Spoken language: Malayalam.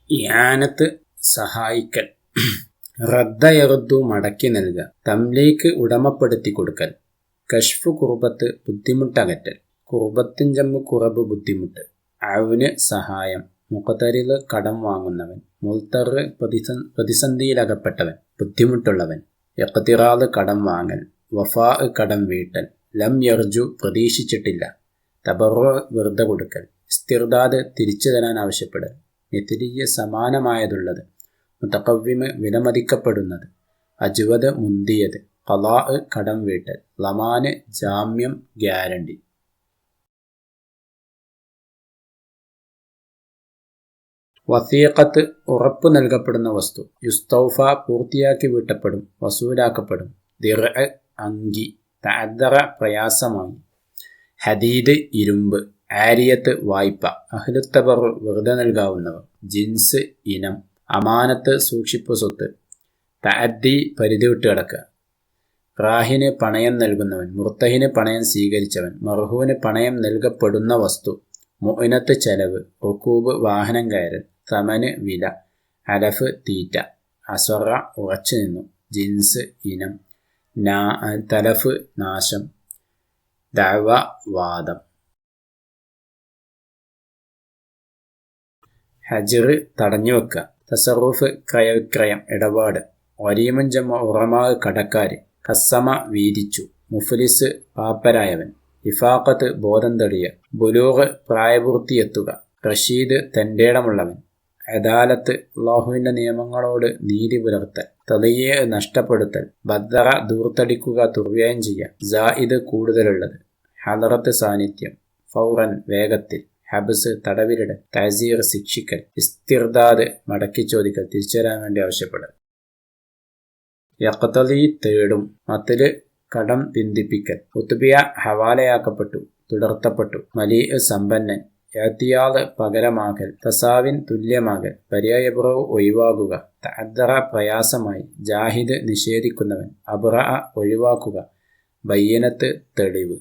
ഇആനത്ത് സഹായിക്കൽ. റദ്ദയറുദ്ദു മടക്കി നൽകുക. തംലീക്ക് ഉടമപ്പെടുത്തി കൊടുക്കൽ. കശ്ഫു കുർബത്ത് ബുദ്ധിമുട്ടകറ്റൽ. കുർബത്തിൻ ജമ്മു കുറബ് ബുദ്ധിമുട്ട്. ഔന് സഹായം. മുഖതരില് കടം വാങ്ങുന്നവൻ. മുൽത്തർ പ്രതിസന്ധിയിലകപ്പെട്ടവൻ ബുദ്ധിമുട്ടുള്ളവൻ. ഇഖ്തിറാദ് കടം വാങ്ങൽ. വഫാ കടം വീട്ടൽ. ലം യർജു പ്രതീക്ഷിച്ചിട്ടില്ല. തബറു വെറുതെ കൊടുക്കൽ. ഇസ്തിർദാദ് തിരിച്ചു തരാൻ ആവശ്യപ്പെടൽ. മിഥിലിയ സമാനമായതുള്ളത്. മുതഖവ്വിമ് വിലമതിക്കപ്പെടുന്നത്. അജ്വദ് മുന്തിയത്. ഖളാ കടം വീട്ടൽ. ലമാന് ജാമ്യം ഗ്യാരണ്ടി. വസീഖത്ത് ഉറപ്പ് നൽകപ്പെടുന്ന വസ്തു. യുസ്തൗഫ പൂർത്തിയാക്കി വീട്ടപ്പെടും, വസൂലാക്കപ്പെടും. ദിർഅ അങ്കി. തഅദ്ദറ പ്രയാസമായി. ഹദീദ് ഇരുമ്പ്. ആരിയത്ത് വായ്പ. അഹ്ലുത്തബർ വെറുതെ നൽകാവുന്നവർ. ജിൻസ് ഇനം. അമാനത്ത് സൂക്ഷിപ്പ് സ്വത്ത്. തഅദ്ദി പരിധി വിട്ട് കിടക്കുക. റാഹിന് പണയം നൽകുന്നവൻ. മുർത്തഹിന് പണയം സ്വീകരിച്ചവൻ. മർഹൂന് പണയം നൽകപ്പെടുന്ന വസ്തു. മുഅ്നത്ത് ചെലവ്. റുകൂബ് വാഹനം കയറൽ. തമന് വില. അലഫ് തീറ്റ. അസ്വറ ഉറച്ചു നിന്നു. ജിൻസ് ഇനം. തലഫ് നാശം. ദഅവ വാദം. ഹജ്ർ തടഞ്ഞു വെക്കുക. തസറുഫ് ക്രയവിക്രയം ഇടപാട്. ഒരീമൻ ജമ്മ ഉറമാ കടക്കാര്. ഖസ്സമ വീതിച്ചു. മുഫ്ലിസ് പാപ്പരായവൻ. ഇഫാഖത്ത് ബോധം തെളിയ. ബുലൂഗ് പ്രായപൂർത്തിയെത്തുക. റഷീദ് തൻ്റെടമുള്ളവൻ. അദാലത്ത് അല്ലാഹുവിൻ്റെ നിയമങ്ങളോട് നീതി പുലർത്തൽ. തളിയെ നഷ്ടപ്പെടുത്തൽ. ബദ്ദറ ദൂർത്തടിക്കുക, ദുർവ്യയം ചെയ്യുക. സായിദ് കൂടുതലുള്ളത്. ഹദറത്ത് സാന്നിധ്യം. ഫൗറൻ വേഗത്തിൽ. ഹബ്സ് തടവിലിടൽ. തഅസീർ ശിക്ഷിക്കൽ. ഇസ്തിർദാദ് മടക്കി ചോദിക്കൽ, തിരിച്ചു തരാൻ വേണ്ടി ആവശ്യപ്പെടൽ. യഖ്തലി തേടും. മത്തില് കടം പിന്തിപ്പിക്കൽ. ഉത്ബിയ ഹവാലയാക്കപ്പെട്ടു, തുടർത്തപ്പെട്ടു. മലീ സമ്പന്നൻ. ഇഅ്തിയാദ് പകരമാകൽ. തസാവിൻ തുല്യമാകൽ. പര്യായപുറവ് ഒഴിവാകുക. തഅദ്ദറ പ്രയാസമായി. ജാഹിദ് നിഷേധിക്കുന്നവൻ. അബ്റഅ ഒഴിവാക്കുക. ബയ്യനത്ത് തെളിവ്.